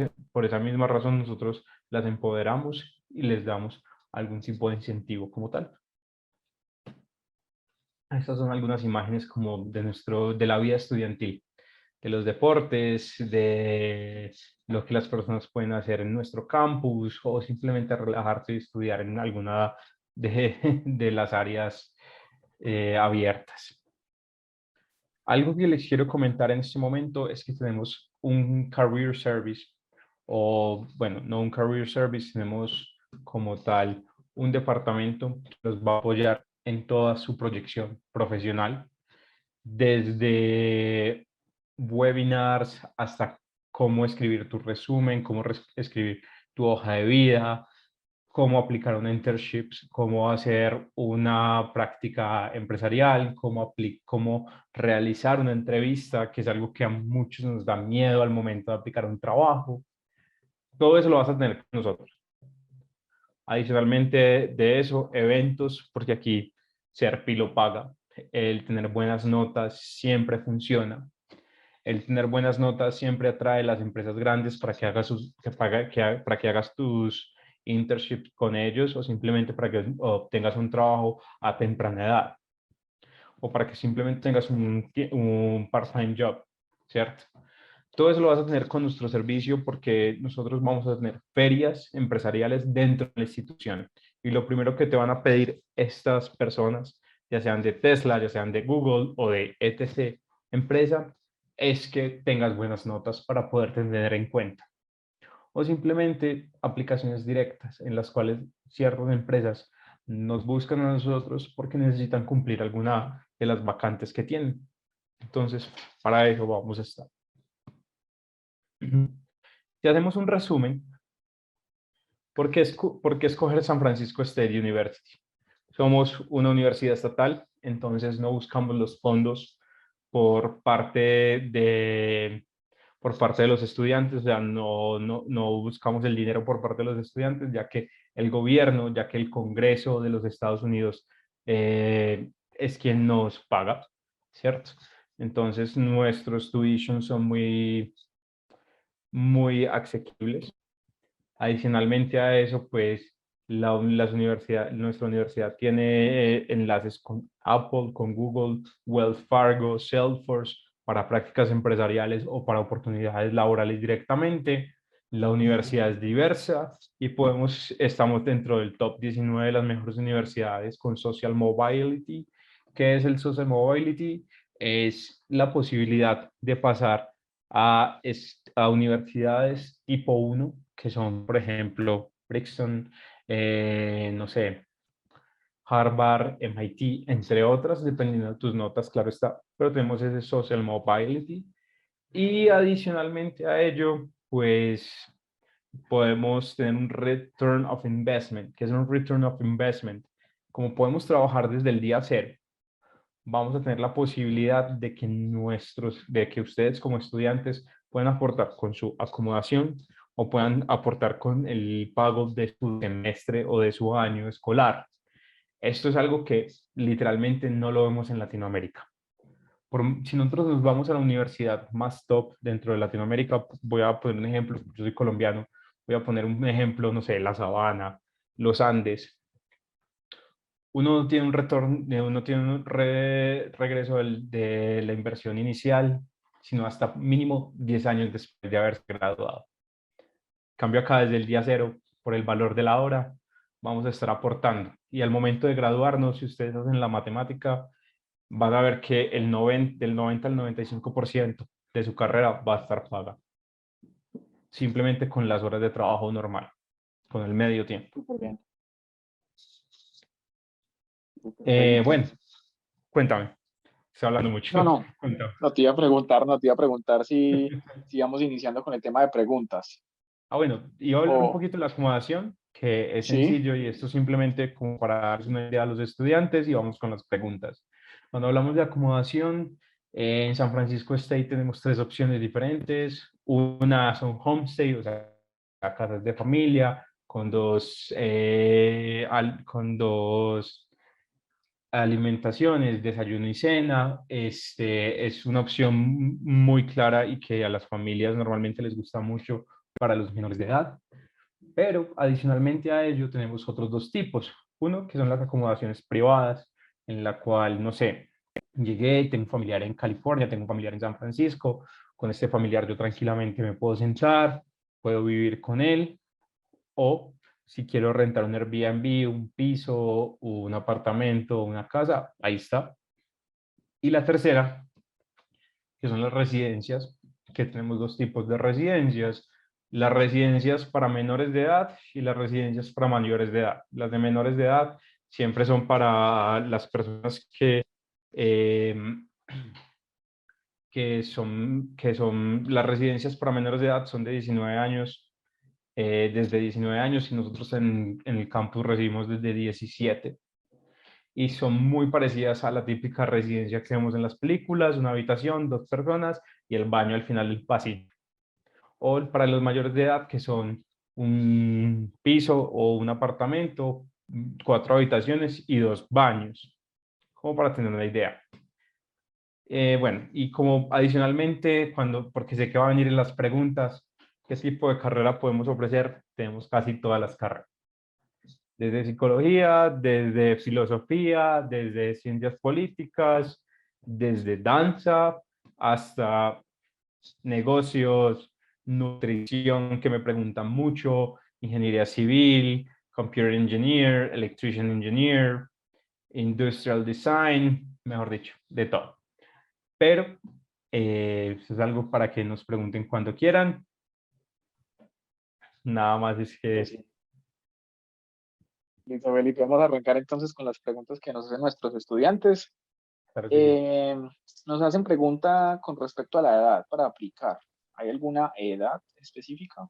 esa misma razón nosotros las empoderamos y les damos algún tipo de incentivo como tal. Estas son algunas imágenes como de la vida estudiantil, de los deportes, de lo que las personas pueden hacer en nuestro campus, o simplemente relajarse y estudiar en alguna de las áreas abiertas. Algo que les quiero comentar en este momento es que tenemos un Career Service, o bueno, no un Career Service, tenemos como tal un departamento que los va a apoyar en toda su proyección profesional, desde webinars hasta cómo escribir tu resumen, cómo escribir tu hoja de vida, cómo aplicar un internship, cómo hacer una práctica empresarial, cómo realizar una entrevista, que es algo que a muchos nos da miedo al momento de aplicar un trabajo. Todo eso lo vas a tener con nosotros. Adicionalmente de eso, eventos, porque aquí Serpi lo paga. El tener buenas notas siempre funciona. El tener buenas notas siempre atrae a las empresas grandes para que para que hagas tus internships con ellos, o simplemente para que obtengas un trabajo a temprana edad, o para que simplemente tengas un part-time job, ¿cierto? Todo eso lo vas a tener con nuestro servicio, porque nosotros vamos a tener ferias empresariales dentro de la institución. Y lo primero que te van a pedir estas personas, ya sean de Tesla, ya sean de Google o de etc. empresa, es que tengas buenas notas para poder tener en cuenta. O simplemente aplicaciones directas en las cuales ciertas empresas nos buscan a nosotros porque necesitan cumplir alguna de las vacantes que tienen. Entonces, para eso vamos a estar. Si hacemos un resumen, ¿por qué escoger San Francisco State University? Somos una universidad estatal, entonces no buscamos los fondos por parte de los estudiantes, o sea, no buscamos el dinero por parte de los estudiantes, ya que el gobierno, ya que el Congreso de los Estados Unidos es quien nos paga, ¿cierto? Entonces nuestros tuitions son muy asequibles. Adicionalmente a eso, pues nuestra universidad tiene enlaces con Apple, con Google, Wells Fargo, Salesforce, para prácticas empresariales o para oportunidades laborales directamente. La universidad es diversa y estamos dentro del top 19 de las mejores universidades con Social Mobility. ¿Qué es el Social Mobility? Es la posibilidad de pasar a universidades tipo 1, que son, por ejemplo, Princeton, no sé, Harvard, MIT, entre otras, dependiendo de tus notas, claro está, pero tenemos ese Social Mobility. Y adicionalmente a ello, pues podemos tener un Return of Investment. ¿Qué es un Return of Investment? Como podemos trabajar desde el día cero, vamos a tener la posibilidad de que ustedes como estudiantes puedan aportar con su acomodación o puedan aportar con el pago de su semestre o de su año escolar. Esto es algo que literalmente no lo vemos en Latinoamérica. Si nosotros nos vamos a la universidad más top dentro de Latinoamérica, voy a poner un ejemplo, yo soy colombiano, voy a poner un ejemplo, no sé, La Sabana, los Andes. Uno no tiene un retorno, uno tiene un regreso de la inversión inicial, sino hasta mínimo 10 años después de haberse graduado. Cambio acá desde el día cero, por el valor de la hora, vamos a estar aportando. Y al momento de graduarnos, si ustedes hacen la matemática, van a ver que del 90 al 95% de su carrera va a estar paga. Simplemente con las horas de trabajo normal, con el medio tiempo. Súper bien. Bueno, cuéntame. Estoy hablando mucho. Cuéntame. No te iba a preguntar si íbamos iniciando con el tema de preguntas. Bueno, iba a hablar un O, poquito de la acomodación, que es sí, sencillo, y esto simplemente como para darles una idea a los estudiantes, y vamos con las preguntas. Cuando hablamos de acomodación, en San Francisco State tenemos tres opciones diferentes. Una son homestay, o sea, casas de familia, con dos alimentaciones, desayuno y cena. Es una opción muy clara y que a las familias normalmente les gusta mucho para los menores de edad. Pero adicionalmente a ello tenemos otros dos tipos. Uno, que son las acomodaciones privadas, en la cual, no sé, llegué, tengo un familiar en California, tengo un familiar en San Francisco, con este familiar yo tranquilamente me puedo sentar, puedo vivir con él, o Si quiero rentar un Airbnb, un piso, un apartamento, una casa, ahí está. Y la tercera, que son las residencias, que tenemos dos tipos de residencias: las residencias para menores de edad y las residencias para mayores de edad. Las de menores de edad siempre son para las personas eh, que son, las residencias para menores de edad son de 19 años, desde 19 años, y nosotros en el campus recibimos desde 17. Y son muy parecidas a la típica residencia que vemos en las películas: una habitación, dos personas y el baño al final del pasillo. O para los mayores de edad, que son un piso o un apartamento, 4 habitaciones y 2 baños, como para tener una idea. Bueno, y como adicionalmente, porque sé que va a venir en las preguntas, ¿qué tipo de carrera podemos ofrecer? Tenemos casi todas las carreras. Desde psicología, desde filosofía, desde ciencias políticas, desde danza hasta negocios, nutrición, que me preguntan mucho, ingeniería civil, computer engineer, electrician engineer, industrial design, mejor dicho, de todo. Pero eso es algo para que nos pregunten cuando quieran. Nada más es que... Sí. Listo, Felipe, vamos a arrancar entonces con las preguntas que nos hacen nuestros estudiantes. Claro que sí. Nos hacen pregunta con respecto a la edad para aplicar. ¿Hay alguna edad específica?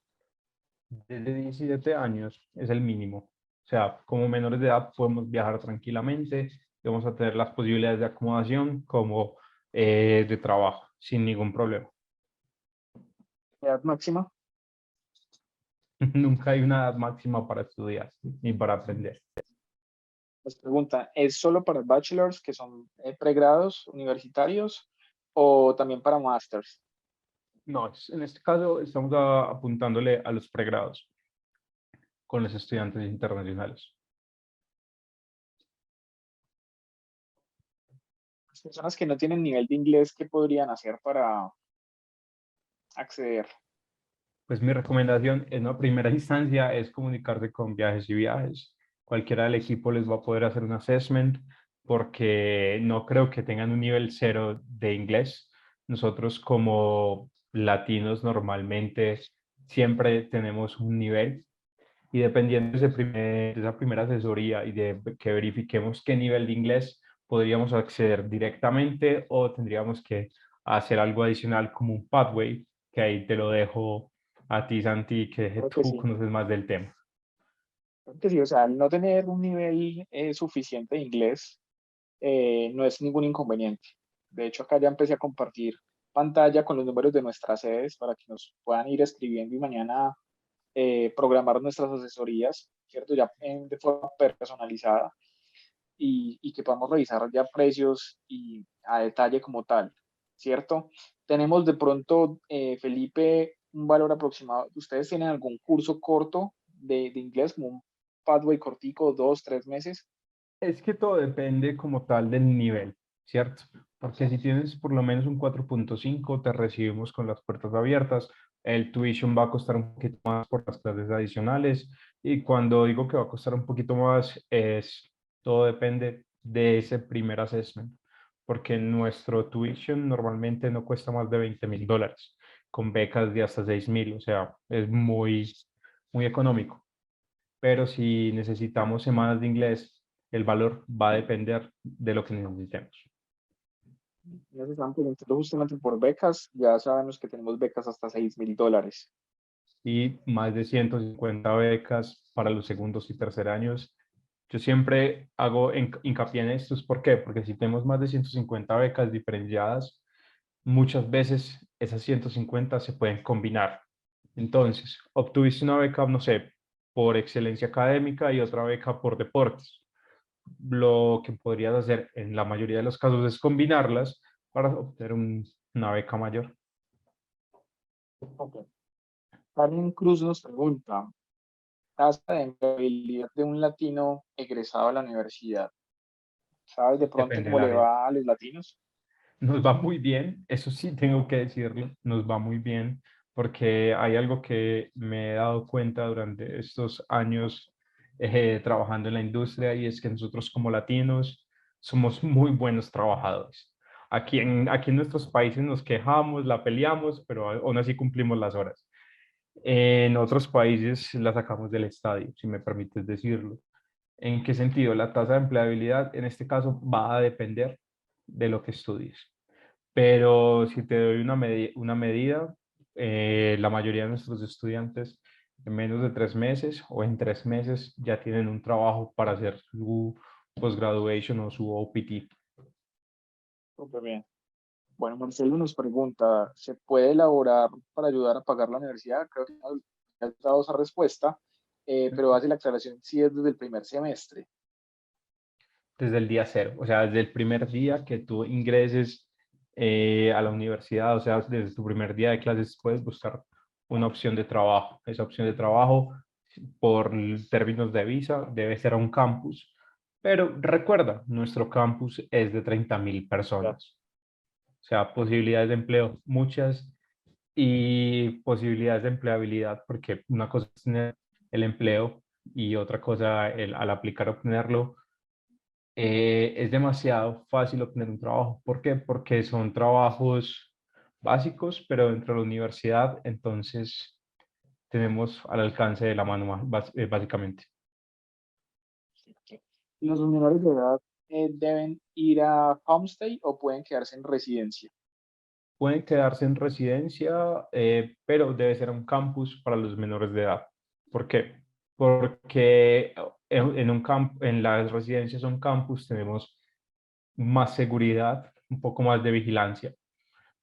Desde 17 años es el mínimo. O sea, como menores de edad podemos viajar tranquilamente, y vamos a tener las posibilidades de acomodación como de trabajo, sin ningún problema. ¿Edad máxima? Nunca hay una edad máxima para estudiar ni para aprender. Nos pregunta, ¿es solo para bachelors que son pregrados universitarios o también para masters? No, en este caso estamos apuntándole a los pregrados con los estudiantes internacionales. Las personas que no tienen nivel de inglés, ¿qué podrían hacer para acceder? Pues mi recomendación en una primera instancia es comunicarse con Viajes y Viajes. Cualquiera del equipo les va a poder hacer un assessment, porque no creo que tengan un nivel cero de inglés. Nosotros como latinos normalmente siempre tenemos un nivel, y dependiendo de esa primera asesoría y de que verifiquemos qué nivel de inglés, podríamos acceder directamente o tendríamos que hacer algo adicional como un pathway, que ahí te lo dejo a ti, Santi, que Creo que tú sí. conoces más del tema. Creo que sí, o sea, el no tener un nivel suficiente de inglés no es ningún inconveniente. De hecho, acá ya empecé a compartir pantalla con los números de nuestras sedes para que nos puedan ir escribiendo y mañana programar nuestras asesorías, ¿cierto? Ya de forma personalizada y que podamos revisar ya precios y a detalle como tal, ¿cierto? Tenemos de pronto, Felipe, un valor aproximado. ¿Ustedes tienen algún curso corto de inglés, como un pathway cortico, 2, 3 meses? Es que todo depende como tal del nivel, ¿cierto? Porque si tienes por lo menos un 4.5, te recibimos con las puertas abiertas. El tuition va a costar un poquito más por las clases adicionales. Y cuando digo que va a costar un poquito más, todo depende de ese primer assessment. Porque nuestro tuition normalmente no cuesta más de $20,000, con becas de hasta 6,000. O sea, es muy económico. Pero si necesitamos semanas de inglés, el valor va a depender de lo que necesitemos. Ya se están preguntando justamente por becas. Ya sabemos que tenemos becas hasta $6,000. Y más de 150 becas para los segundos y tercer años. Yo siempre hago hincapié en estos. ¿Por qué? Porque si tenemos más de 150 becas diferenciadas, muchas veces esas 150 se pueden combinar. Entonces, obtuviste una beca, no sé, por excelencia académica y otra beca por deportes. Lo que podrías hacer en la mayoría de los casos es combinarlas para obtener una beca mayor. Ok. Karen Cruz nos pregunta, tasa de empleabilidad de un latino egresado a la universidad. ¿Sabes de pronto Depende cómo del le área. va a los latinos? Nos va muy bien, eso sí tengo que decirlo, nos va muy bien, porque hay algo que me he dado cuenta durante estos años trabajando en la industria y es que nosotros como latinos somos muy buenos trabajadores. Aquí en nuestros países nos quejamos, la peleamos, pero aún así cumplimos las horas. En otros países la sacamos del estadio, si me permites decirlo. ¿En qué sentido? La tasa de empleabilidad en este caso va a depender de lo que estudies. Pero si te doy una medida, la mayoría de nuestros estudiantes en menos de 3 meses o en 3 meses ya tienen un trabajo para hacer su postgraduation o su OPT. Súper bien. Bueno, Marcelo nos pregunta, ¿se puede elaborar para ayudar a pagar la universidad? Creo que ya has dado esa respuesta, pero hace la aclaración si es desde el primer semestre. Desde el día cero, o sea, desde el primer día que tú ingreses a la universidad, o sea, desde tu primer día de clases puedes buscar una opción de trabajo. Esa opción de trabajo, por términos de visa, debe ser a un campus, pero recuerda, nuestro campus es de 30.000 Ya. personas, o sea, posibilidades de empleo muchas y posibilidades de empleabilidad, porque una cosa es tener el empleo y otra cosa al aplicar obtenerlo es demasiado fácil obtener un trabajo. ¿Por qué? Porque son trabajos básicos, pero dentro de la universidad, entonces tenemos al alcance de la mano básicamente. ¿Los menores de edad deben ir a homestay o pueden quedarse en residencia? Pueden quedarse en residencia, pero debe ser un campus para los menores de edad. ¿Por qué? Porque en las residencias o un campus tenemos más seguridad, un poco más de vigilancia.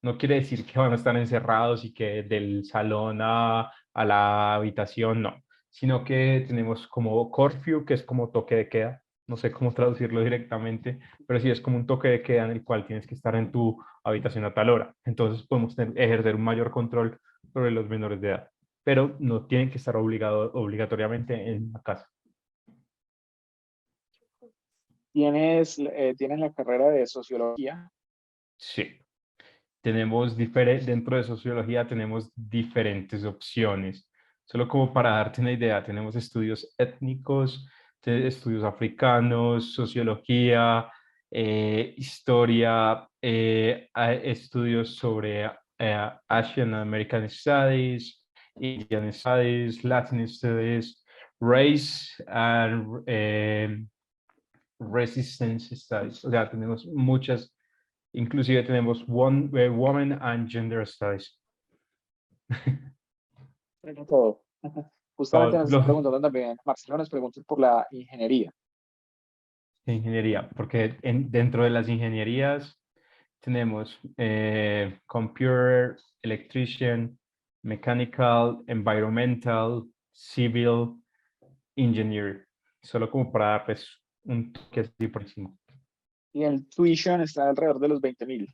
No quiere decir que van a estar encerrados y que del salón a la habitación, no, sino que tenemos como curfew, que es como toque de queda. No sé cómo traducirlo directamente, pero sí es como un toque de queda en el cual tienes que estar en tu habitación a tal hora. Entonces podemos ejercer un mayor control sobre los menores de edad, pero no tienen que estar obligatoriamente en la casa. Tienes la carrera de sociología. Sí. Dentro de sociología tenemos diferentes opciones. Solo como para darte una idea, tenemos estudios étnicos, estudios africanos, sociología, historia, estudios sobre Asian American Studies, Indian Studies, Latin Studies, Race and Resistance Studies. O sea, tenemos muchas. Inclusive tenemos Women and Gender Studies. Tengo todo. Justamente Todos nos está los preguntando también, Marcelo nos pregunta por la ingeniería. de ingeniería, porque dentro de las ingenierías tenemos Computer, Electrician, Mechanical, Environmental, Civil, Engineer. Solo como para darles un toque así por encima. Y el tuition está alrededor de los 20.000.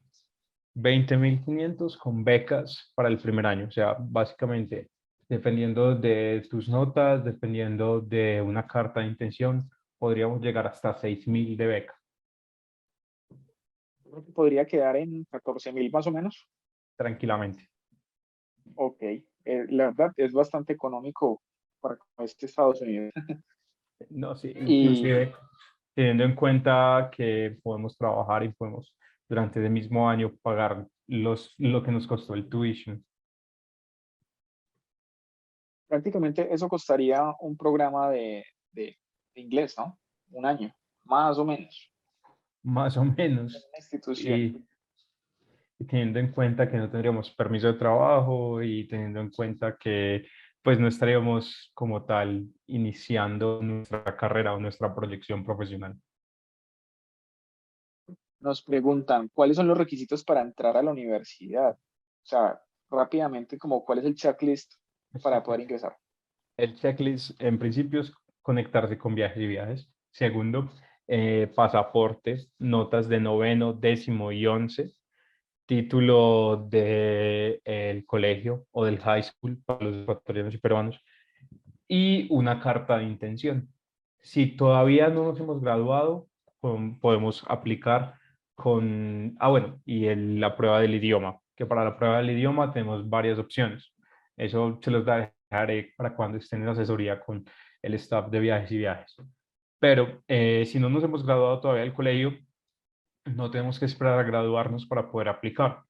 20.500 con becas para el primer año. O sea, básicamente, dependiendo de tus notas, dependiendo de una carta de intención, podríamos llegar hasta 6.000 de beca, Creo que podría quedar en 14.000 más o menos. tranquilamente. Ok. La verdad es bastante económico para este Estados Unidos. No, sí, Y inclusive teniendo en cuenta que podemos trabajar y podemos durante el mismo año pagar lo que nos costó el tuition. prácticamente eso costaría un programa de inglés, ¿no? Un año, más o menos, Más o en menos. una institución. Y teniendo en cuenta que no tendríamos permiso de trabajo y teniendo en cuenta que pues no estaríamos como tal iniciando nuestra carrera o nuestra proyección profesional. Nos preguntan, ¿cuáles son los requisitos para entrar a la universidad? O sea, rápidamente, como cuál es el checklist para poder ingresar. El checklist en principio es conectarse con Viajes y Viajes. Segundo, pasaporte, notas de noveno, décimo y 11, título del colegio o del high school para los ecuatorianos y peruanos y una carta de intención. Si todavía no nos hemos graduado, podemos aplicar con, bueno, y la prueba del idioma, que para la prueba del idioma tenemos varias opciones. Eso se los dejaré para cuando estén en asesoría con el staff de Viajes y Viajes. Pero si no nos hemos graduado todavía del colegio, no tenemos que esperar a graduarnos para poder aplicar.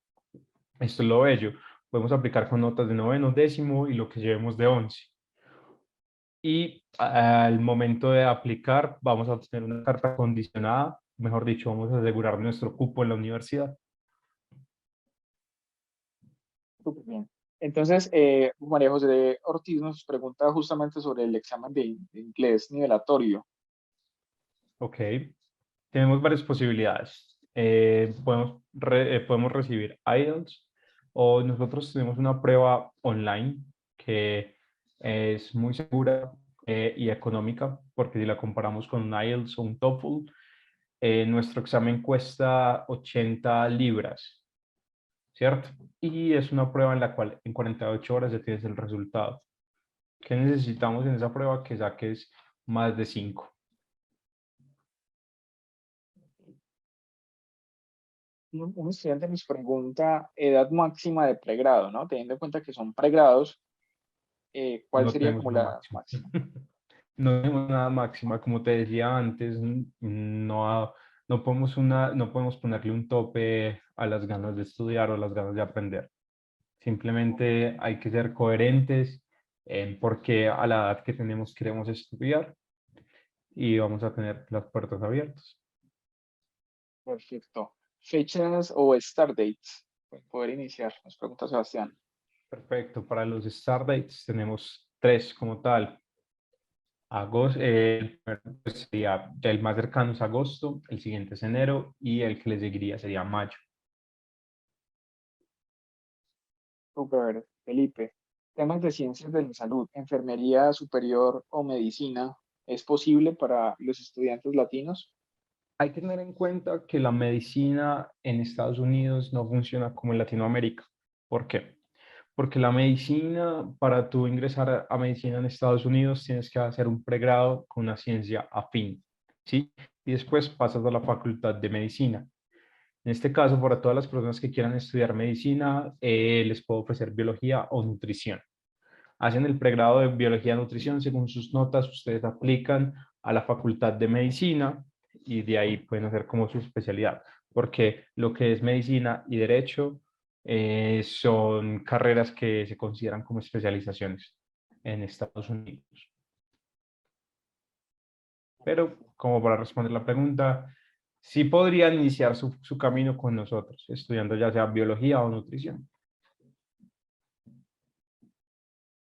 Esto es lo bello. Podemos aplicar con notas de noveno, décimo y lo que llevemos de 11. Y al momento de aplicar vamos a obtener una carta condicionada, mejor dicho, vamos a asegurar nuestro cupo en la universidad. Súper bien. Entonces, María José Ortiz nos pregunta justamente sobre el examen de inglés nivelatorio. Ok, tenemos varias posibilidades. Podemos recibir IELTS o nosotros tenemos una prueba online que es muy segura y económica, porque si la comparamos con un IELTS o un TOEFL, nuestro examen cuesta 80 libras, ¿cierto? Y es una prueba en la cual en 48 horas ya tienes el resultado. ¿Qué necesitamos en esa prueba? Que saques más de 5. Un estudiante nos pregunta edad máxima de pregrado, ¿no? Teniendo en cuenta que son pregrados, ¿cuál No sería tenemos como una la edad máxima. máxima? No tenemos nada máxima, como te decía antes, no podemos ponerle un tope a las ganas de estudiar o a las ganas de aprender. Simplemente hay que ser coherentes en por qué a la edad que tenemos queremos estudiar y vamos a tener las puertas abiertas. Perfecto. Fechas o start dates para poder iniciar, nos pregunta Sebastián. Perfecto, para los start dates tenemos 3 como tal. Agosto, pues sería, ya el más cercano es agosto, el siguiente es enero y el que le seguiría sería mayo. Super, Felipe. Temas de ciencias de la salud, enfermería superior o medicina, ¿es posible para los estudiantes latinos? Hay que tener en cuenta que la medicina en Estados Unidos no funciona como en Latinoamérica. ¿Por qué? Porque la medicina, para tú ingresar a medicina en Estados Unidos, tienes que hacer un pregrado con una ciencia afín, ¿sí? Y después pasas a la facultad de medicina. En este caso, para todas las personas que quieran estudiar medicina, les puedo ofrecer biología o nutrición. Hacen el pregrado de biología y nutrición, según sus notas, ustedes aplican a la facultad de medicina y de ahí pueden hacer como su especialidad, porque lo que es medicina y derecho son carreras que se consideran como especializaciones en Estados Unidos. Pero como para responder la pregunta, sí podrían iniciar su camino con nosotros, estudiando ya sea biología o nutrición.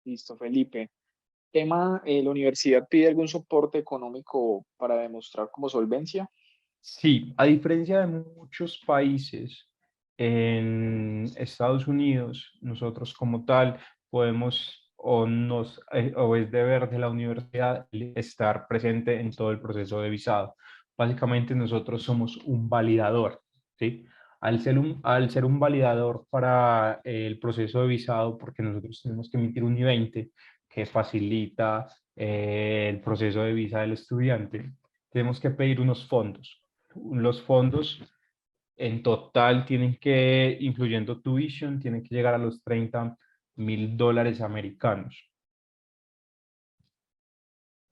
Listo, Felipe. Tema, ¿la universidad pide algún soporte económico para demostrar como solvencia? Sí, a diferencia de muchos países en Estados Unidos, nosotros como tal podemos o es deber de la universidad estar presente en todo el proceso de visado. Básicamente nosotros somos un validador, ¿sí? Al ser un validador para el proceso de visado, porque nosotros tenemos que emitir un I-20 que facilita el proceso de visa del estudiante, tenemos que pedir unos fondos. Los fondos en total tienen que, incluyendo tuition, tienen que llegar a los $30,000 americanos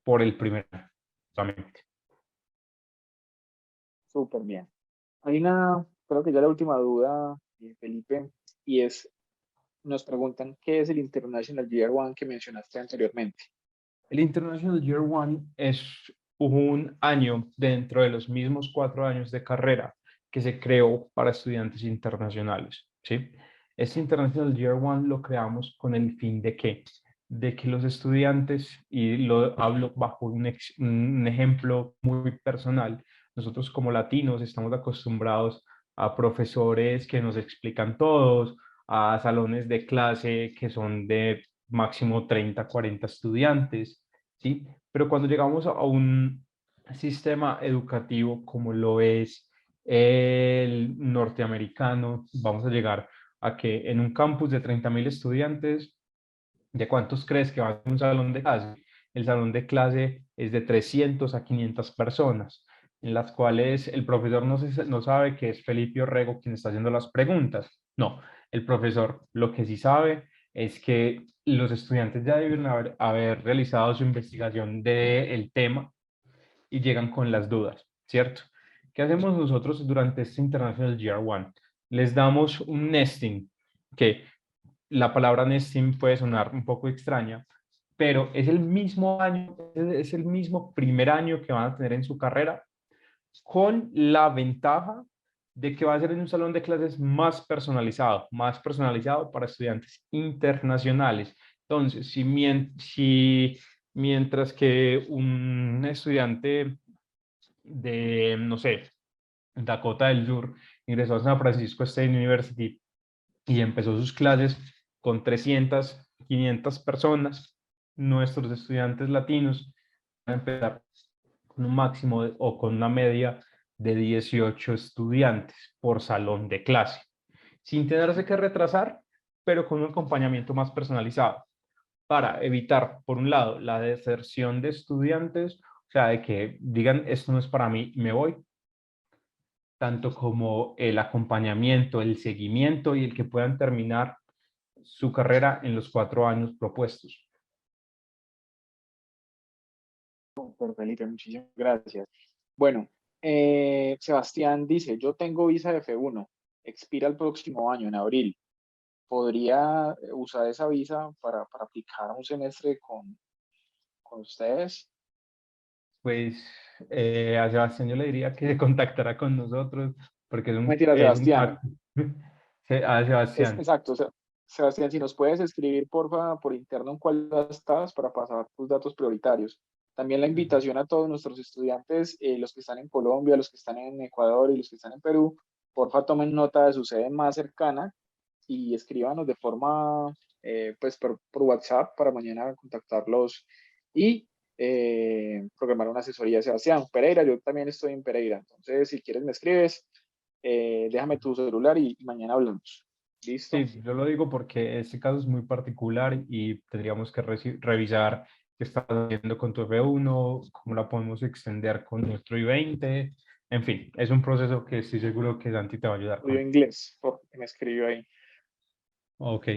por el primer año, solamente. Súper bien. Hay una, creo que ya la última duda, Felipe, y es, nos preguntan, ¿qué es el International Year One que mencionaste anteriormente? El International Year One es un año dentro de los mismos 4 años de carrera que se creó para estudiantes internacionales, ¿sí? Este International Year One lo creamos con el fin de que los estudiantes, y lo hablo bajo un ejemplo muy personal, nosotros como latinos estamos acostumbrados a profesores que nos explican todos, a salones de clase que son de máximo 30, 40 estudiantes, ¿sí? Pero cuando llegamos a un sistema educativo como lo es el norteamericano, vamos a llegar a que en un campus de 30,000 estudiantes, ¿de cuántos crees que van a un salón de clase? El salón de clase es de 300 a 500 personas, en las cuales el profesor no sabe que es Felipe Orrego quien está haciendo las preguntas. No, el profesor lo que sí sabe es que los estudiantes ya deben haber realizado su investigación del tema y llegan con las dudas, ¿cierto? ¿Qué hacemos nosotros durante este International Year One? Les damos un nesting, que la palabra nesting puede sonar un poco extraña, pero es el mismo año, es el mismo primer año que van a tener en su carrera, con la ventaja de que va a ser en un salón de clases más personalizado para estudiantes internacionales. Entonces, si mientras que un estudiante de, no sé, Dakota del Sur ingresó a San Francisco State University y empezó sus clases con 300, 500 personas, nuestros estudiantes latinos van a empezar con un máximo o con una media de 18 estudiantes por salón de clase, sin tenerse que retrasar, pero con un acompañamiento más personalizado para evitar, por un lado, la deserción de estudiantes, o sea, de que digan, esto no es para mí, me voy, tanto como el acompañamiento, el seguimiento y el que puedan terminar su carrera en los 4 años propuestos. Por Felipe, muchísimas gracias. Bueno, Sebastián dice, yo tengo visa de F1, expira el próximo año, en abril. ¿Podría usar esa visa para aplicar un semestre con ustedes? Pues a Sebastián yo le diría que se contactará con nosotros porque Mentira, es un Sebastián. crack. A Es Sebastián. exacto. Sebastián, si nos puedes escribir, porfa, por interno en cuál estás para pasar tus datos prioritarios. También la invitación a todos nuestros estudiantes, los que están en Colombia, los que están en Ecuador y los que están en Perú, porfa, tomen nota de su sede más cercana y escríbanos de forma, pues, por WhatsApp para mañana contactarlos y programar una asesoría. Sebastián, Pereira, yo también estoy en Pereira, entonces si quieres me escribes, déjame tu celular y mañana hablamos. ¿Listo? Sí, yo lo digo porque este caso es muy particular y tendríamos que revisar qué estás haciendo con tu F1, cómo la podemos extender con nuestro I-20. En fin, es un proceso que estoy seguro que Santi te va a ayudar Estudio con. inglés, porque me escribió ahí. Ok,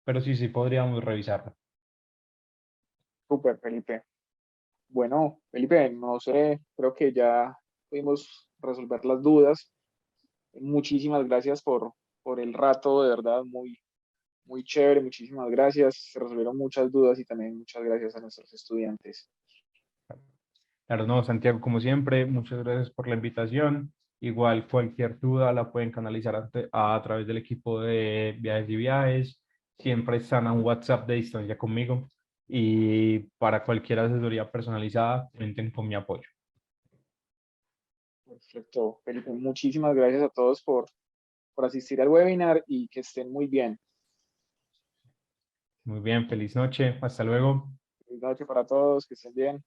pero sí podríamos revisarlo. Súper, Felipe. Bueno, Felipe, no sé, creo que ya pudimos resolver las dudas. Muchísimas gracias por el rato, de verdad, muy, muy chévere. Muchísimas gracias. Se resolvieron muchas dudas y también muchas gracias a nuestros estudiantes. Claro, no, Santiago, como siempre, muchas gracias por la invitación. Igual cualquier duda la pueden canalizar a través del equipo de viajes y viajes. Siempre están a un WhatsApp de distancia conmigo y para cualquier asesoría personalizada, cuenten con mi apoyo. Perfecto, Felipe. Muchísimas gracias a todos por asistir al webinar y que estén muy bien. Muy bien, feliz noche. Hasta luego. Feliz noche para todos, que estén bien.